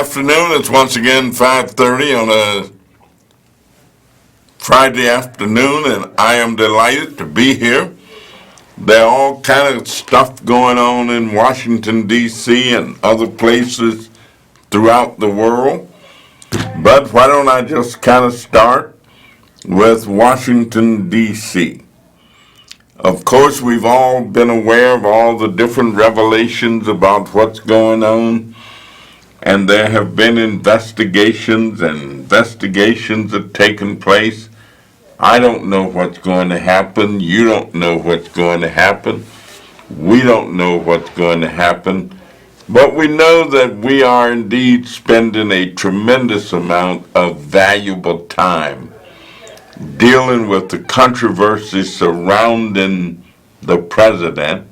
afternoon. It's once again 5:30 on a Friday afternoon, and I am delighted to be here. There are all kind of stuff going on in Washington, D.C. and other places throughout the world. But why don't I just kind of start with Washington, D.C. Of course, we've all been aware of all the different revelations about what's going on. And there have been investigations, and investigations have taken place. I don't know what's going to happen. You don't know what's going to happen. We don't know what's going to happen. But we know that we are indeed spending a tremendous amount of valuable time dealing with the controversy surrounding the president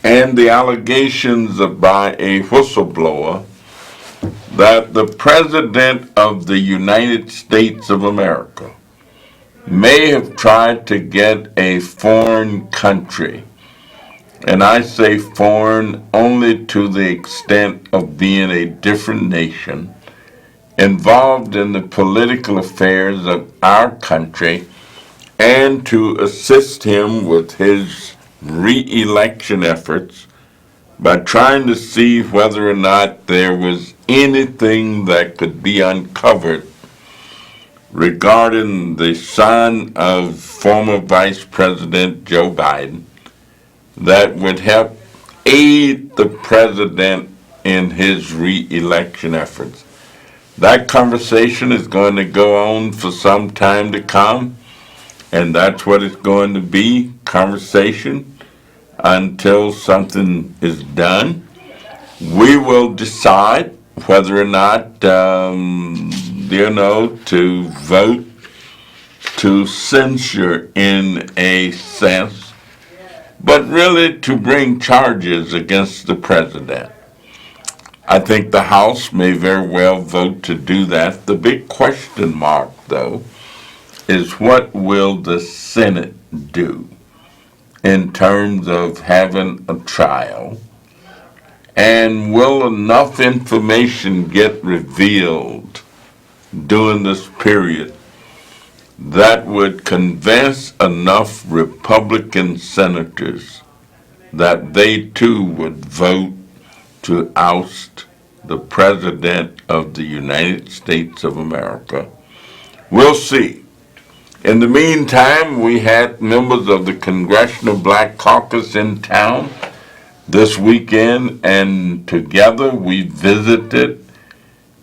and the allegations by a whistleblower that the President of the United States of America may have tried to get a foreign country, and I say foreign only to the extent of being a different nation, involved in the political affairs of our country, and to assist him with his re-election efforts by trying to see whether or not there was anything that could be uncovered regarding the son of former Vice President Joe Biden that would help aid the president in his re-election efforts. That conversation is going to go on for some time to come, and that's what it's going to be, conversation, until something is done. We will decide whether or not, to vote to censure in a sense, but really to bring charges against the president. I think the House may very well vote to do that. The big question mark, though, is what will the Senate do in terms of having a trial, and will enough information get revealed during this period that would convince enough Republican senators that they too would vote to oust the President of the United States of America. We'll see. In the meantime, we had members of the Congressional Black Caucus in town this weekend, and together we visited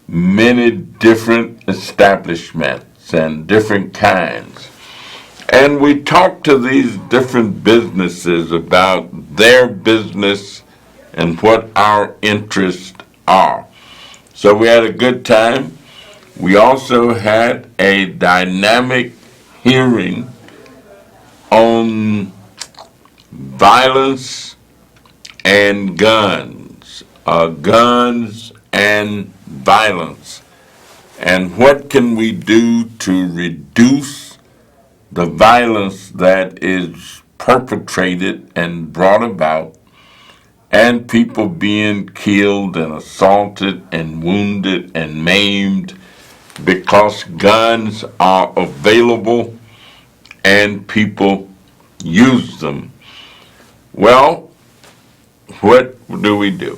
many different establishments and different kinds. And we talked to these different businesses about their business and what our interests are. So we had a good time. We also had a dynamic hearing on violence and guns and violence, and what can we do to reduce the violence that is perpetrated and brought about, and people being killed and assaulted and wounded and maimed because guns are available and people use them. Well, what do?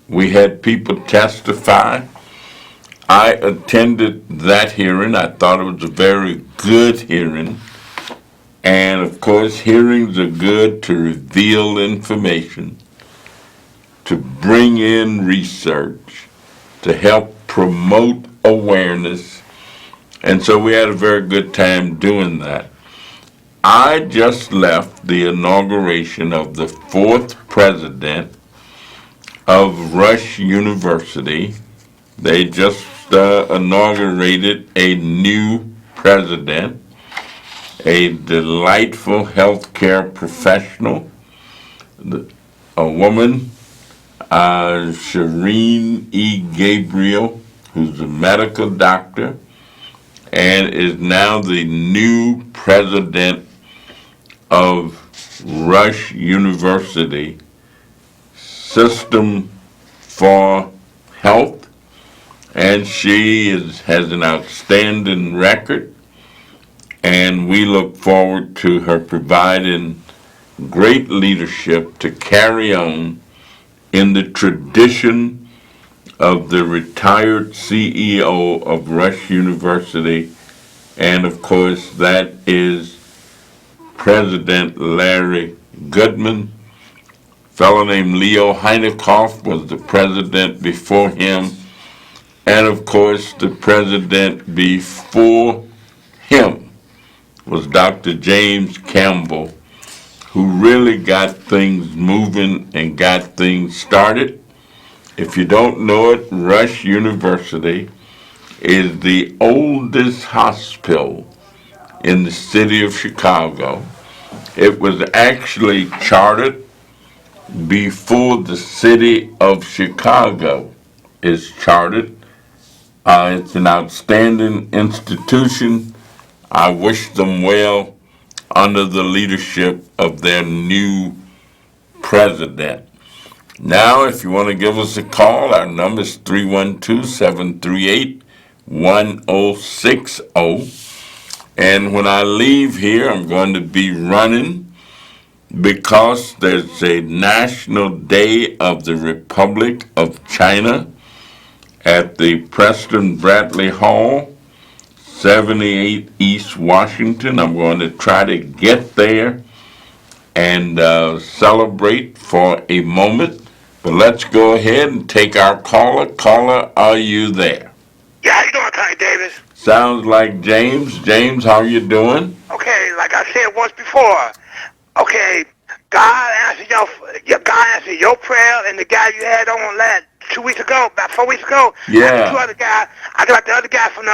We had people testify. I attended that hearing. I thought it was a very good hearing. And of course, hearings are good to reveal information, to bring in research, to help promote awareness, and so we had a very good time doing that. I just left the inauguration of the fourth president of Rush University. They just inaugurated a new president, a delightful healthcare professional, a woman, Shireen E. Gabriel, who's a medical doctor, and is now the new president of Rush University System for Health. and has an outstanding record, and we look forward to her providing great leadership to carry on in the tradition of the retired CEO of Rush University, and of course that is President Larry Goodman. A fellow named Leo Heinekoff was the president before him, and of course the president before him was Dr. James Campbell, who really got things moving and got things started. If you don't know it, Rush University is the oldest hospital in the city of Chicago. It was actually chartered before the city of Chicago is chartered. It's an outstanding institution. I wish them well under the leadership of their new president. Now, if you want to give us a call, our number is 312-738-1060. And when I leave here, I'm going to be running because there's a National Day of the Republic of China at the Preston Bradley Hall, 78 East Washington. I'm going to try to get there and celebrate for a moment. But let's go ahead and take our caller. Caller, are you there? Yeah, how you doing, Tony Davis? Sounds like James. James, how you doing? Okay, like I said once before, okay, God answered your prayer, and the guy you had on last 2 weeks ago, about 4 weeks ago. Yeah. Two other guys. I got the other guy from the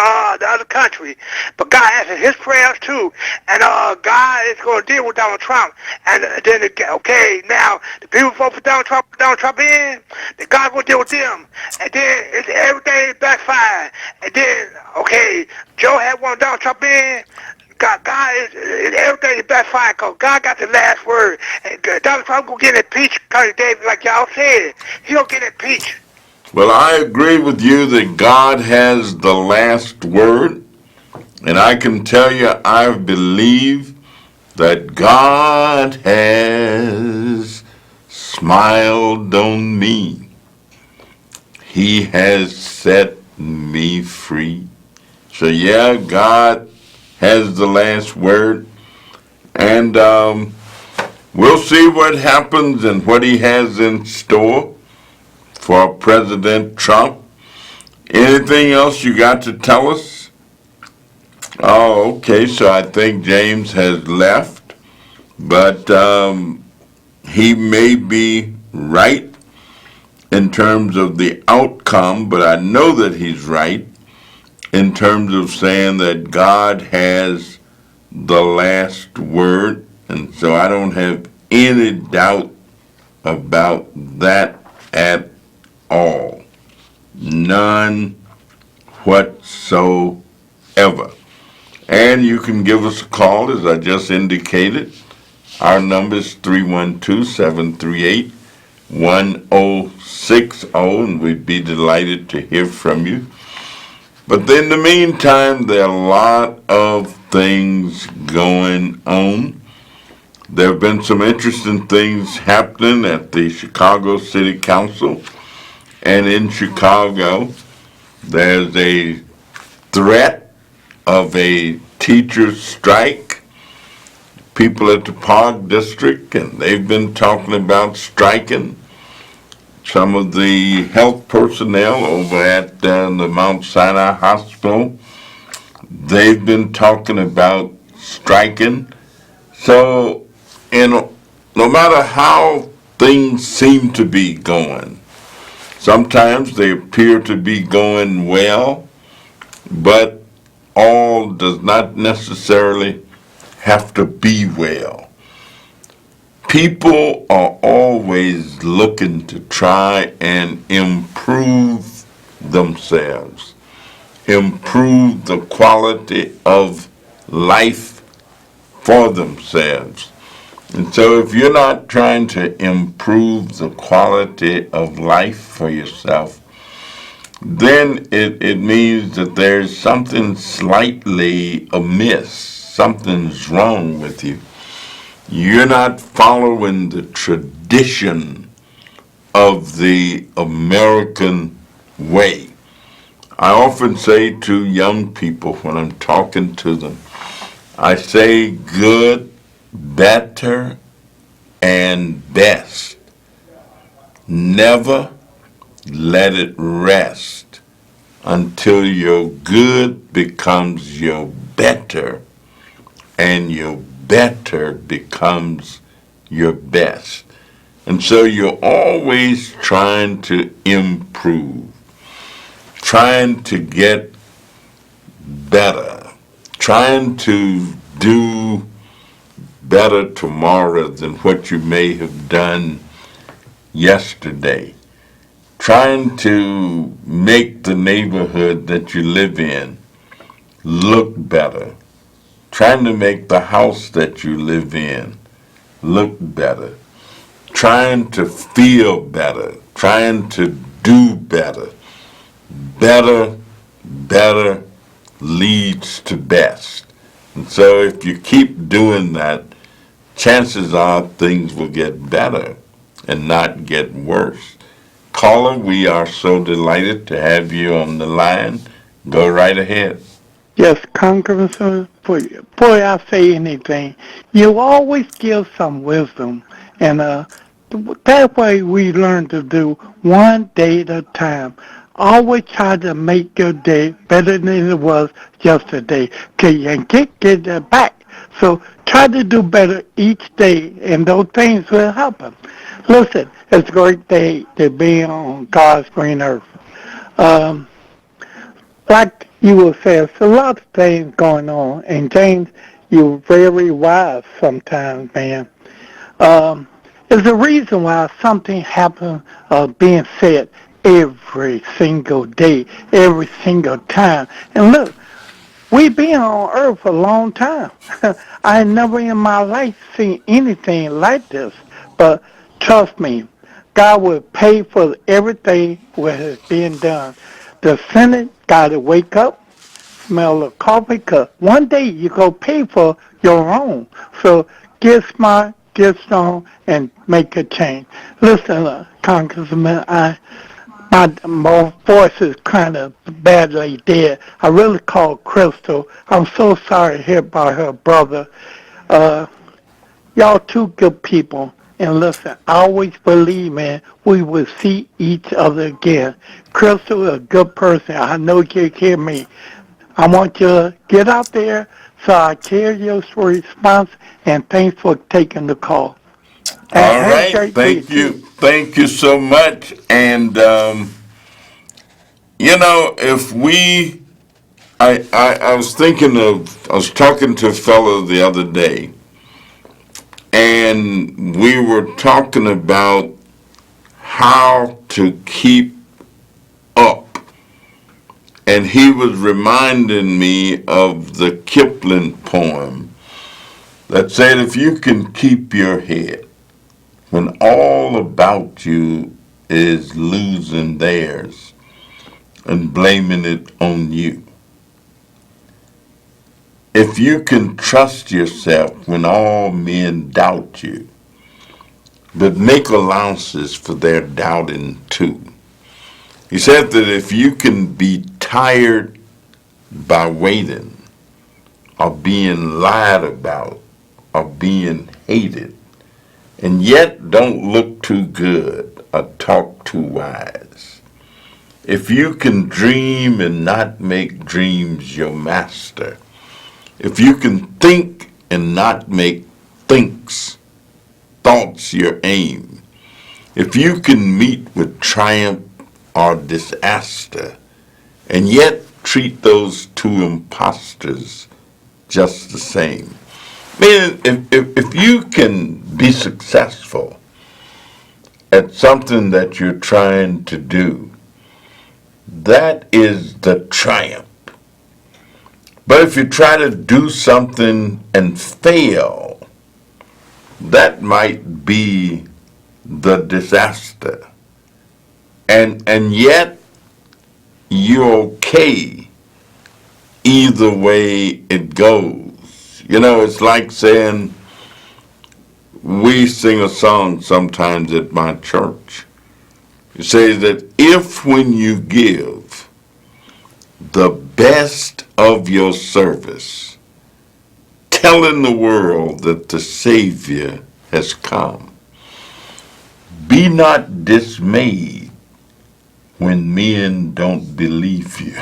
other country, but God answered his prayers too, and God is going to deal with Donald Trump. And then okay, now the people vote for Donald Trump in, then God will deal with them, and then everything backfired, and then okay, Joe had one Donald Trump in. God is everything is backfired because God got the last word. And Donald Trump gonna get impeached, Connie Davis, like y'all said. He gonna get impeached. Well, I agree with you that God has the last word, and I can tell you I believe that God has smiled on me. He has set me free. So yeah, God has the last word, and we'll see what happens and what he has in store for President Trump. Anything else you got to tell us? Oh, okay, so I think James has left, but he may be right in terms of the outcome, but I know that he's right in terms of saying that God has the last word, and so I don't have any doubt about that at all. None whatsoever. And you can give us a call, as I just indicated. Our number is 312-738-1060, and we'd be delighted to hear from you. But in the meantime, there are a lot of things going on. There have been some interesting things happening at the Chicago City Council. And in Chicago, there's a threat of a teacher strike. People at the Park District, and they've been talking about striking. Some of the health personnel over at the Mount Sinai Hospital, they've been talking about striking. So, no matter how things seem to be going, sometimes they appear to be going well, but all does not necessarily have to be well. People are always looking to try and improve themselves, improve the quality of life for themselves. And so if you're not trying to improve the quality of life for yourself, then it means that there's something slightly amiss. Something's wrong with you. You're not following the tradition of the American way. I often say to young people when I'm talking to them, I say good, better, and best. Never let it rest until your good becomes your better and your better becomes your best. And so you're always trying to improve, trying to get better, trying to do better tomorrow than what you may have done yesterday, trying to make the neighborhood that you live in look better, trying to make the house that you live in look better, trying to feel better, trying to do better. Better, better leads to best. And so if you keep doing that, chances are things will get better and not get worse. Caller, we are so delighted to have you on the line. Go right ahead. Yes, Congressman, before I say anything, you always give some wisdom, and that way we learn to do one day at a time. Always try to make your day better than it was yesterday, okay, and get it back. So try to do better each day, and those things will happen. Listen, it's a great day to be on God's green earth. Um, like you will say, there's a lot of things going on. And James, you're very wise sometimes, man. Um, there's a reason why something happens being said every single day, every single time. And look, we've been on Earth a long time. I never in my life seen anything like this. But trust me, God will pay for everything what has been done. The Senate got to wake up, smell the coffee, because one day you're going to pay for your own. So get smart, get strong, and make a change. Listen, Congressman, my voice is kind of badly dead. I really called Crystal. I'm so sorry to hear about her brother. Uh, Y'all two good people. And listen, I always believe, man, we will see each other again. Crystal is a good person. I know you hear me. I want you to get out there so I carry your response, and thanks for taking the call. And All have a right, great day, thank you. too. Thank you so much. And, if I was I was talking to a fellow the other day, and we were talking about how to keep up. And he was reminding me of the Kipling poem that said, if you can keep your head when all about you is losing theirs and blaming it on you, if you can trust yourself when all men doubt you, but make allowances for their doubting too. He said that if you can be tired by waiting, or being lied about, or being hated, and yet don't look too good or talk too wise. If you can dream and not make dreams your master, if you can think and not make thoughts your aim, if you can meet with triumph or disaster, and yet treat those two impostors just the same. Meaning, if you can be successful at something that you're trying to do, that is the triumph. But if you try to do something and fail, that might be the disaster. And yet, you're okay either way it goes. You know, it's like saying, we sing a song sometimes at my church. It says that if when you give the best of your service, telling the world that the Savior has come, be not dismayed when men don't believe you.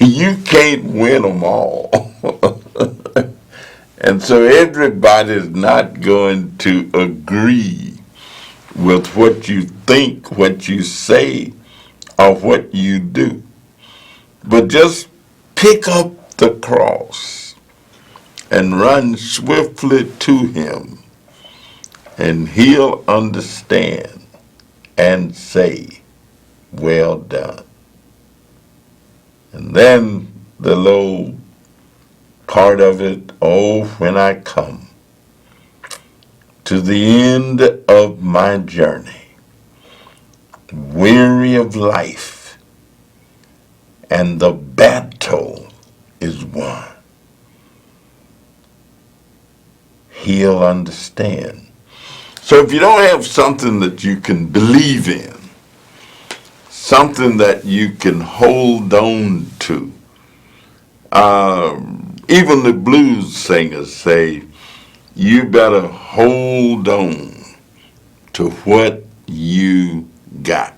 You can't win them all. And so everybody's not going to agree with what you think, what you say, or what you do. But just pick up the cross and run swiftly to him, and he'll understand and say, well done. And then the little part of it, oh, when I come to the end of my journey, weary of life, and the battle is won, he'll understand. So if you don't have something that you can believe in, something that you can hold on to, even the blues singers say, you better hold on to what you got.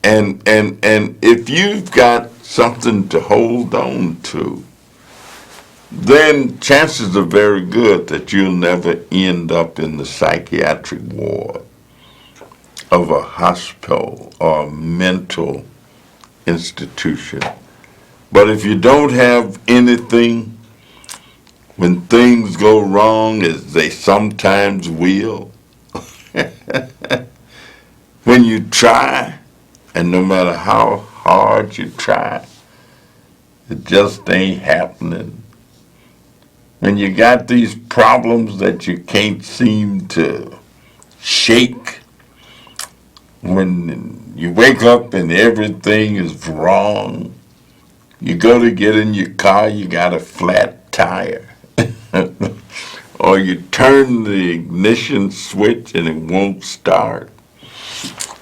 And if you've got something to hold on to, then chances are very good that you'll never end up in the psychiatric ward of a hospital or a mental institution. But if you don't have anything, when things go wrong, as they sometimes will, when you try, and no matter how hard you try, it just ain't happening. When you got these problems that you can't seem to shake, when you wake up and everything is wrong, you go to get in your car, you got a flat tire. Or you turn the ignition switch and it won't start.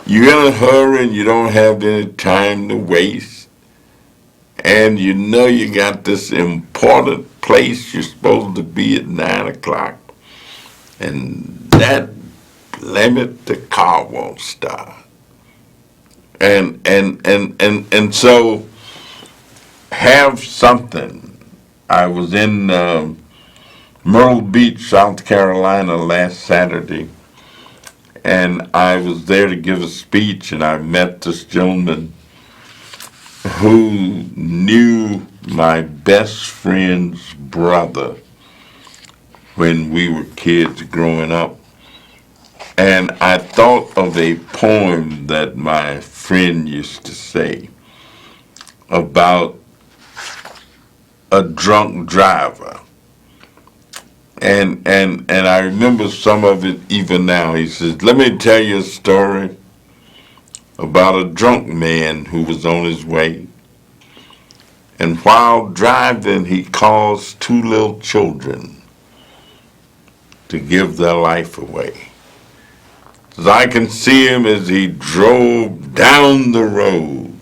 You're in a hurry and you don't have any time to waste. And you know you got this important place you're supposed to be at 9 o'clock. And that limit, the car won't start. And so have something. I was in Myrtle Beach, South Carolina last Saturday, and I was there to give a speech, and I met this gentleman who knew my best friend's brother when we were kids growing up. And I thought of a poem that my friend used to say about a drunk driver. And I remember some of it even now. He says, let me tell you a story about a drunk man who was on his way. And while driving, he caused two little children to give their life away. As I can see him as he drove down the road,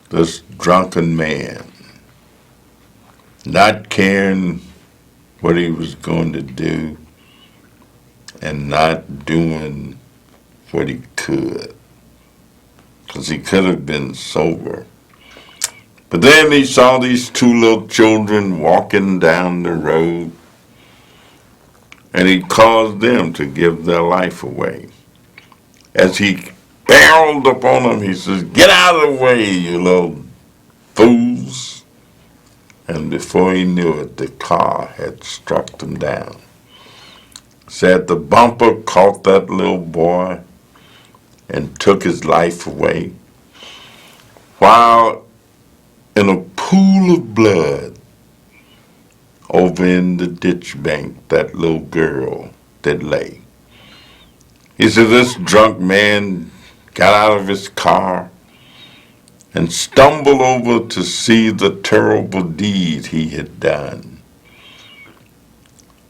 this drunken man, not caring what he was going to do and not doing what he could, because he could have been sober. But then he saw these two little children walking down the road, and he caused them to give their life away. As he barreled upon them, he says, get out of the way, you little fools. And before he knew it, the car had struck them down. Said the bumper caught that little boy and took his life away, while in a pool of blood over in the ditch bank, that little girl that lay. He said, this drunk man got out of his car, and stumbled over to see the terrible deed he had done.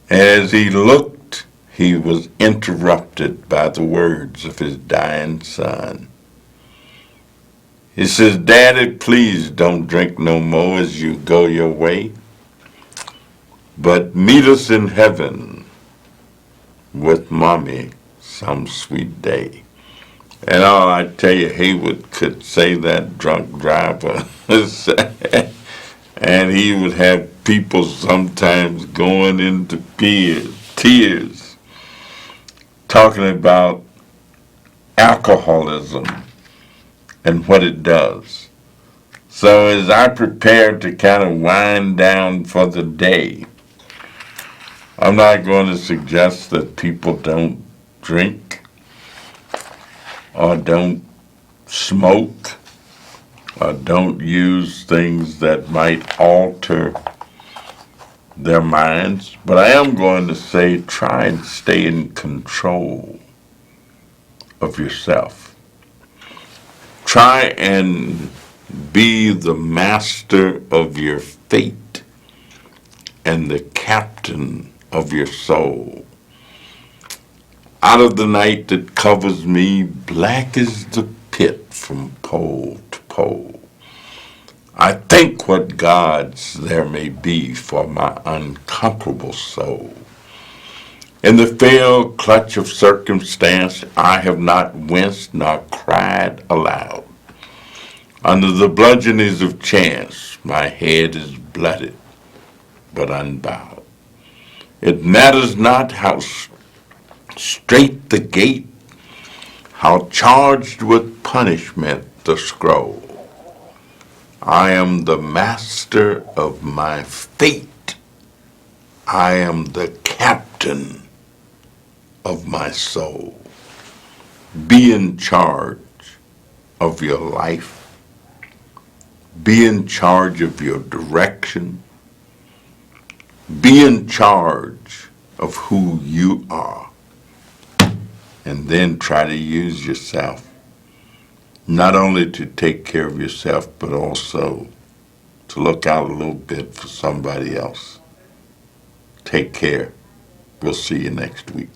As he looked, he was interrupted by the words of his dying son. He says, "Daddy, please don't drink no more as you go your way, but meet us in heaven with Mommy some sweet day." And all I tell you, Haywood could say that drunk driver. And he would have people sometimes going into tears, talking about alcoholism and what it does. So as I prepare to kind of wind down for the day, I'm not going to suggest that people don't drink or don't smoke or don't use things that might alter their minds, but I am going to say try and stay in control of yourself. Try and be the master of your fate and the captain of your soul. Out of the night that covers me, black is the pit from pole to pole. I think what gods there may be for my unconquerable soul. In the fell clutch of circumstance, I have not winced nor cried aloud. Under the bludgeonings of chance, my head is blooded, but unbowed. It matters not how straight the gate, how charged with punishment the scroll. I am the master of my fate. I am the captain of my soul. Be in charge of your life. Be in charge of your direction. Be in charge of who you are. And then try to use yourself not only to take care of yourself, but also to look out a little bit for somebody else. Take care. We'll see you next week.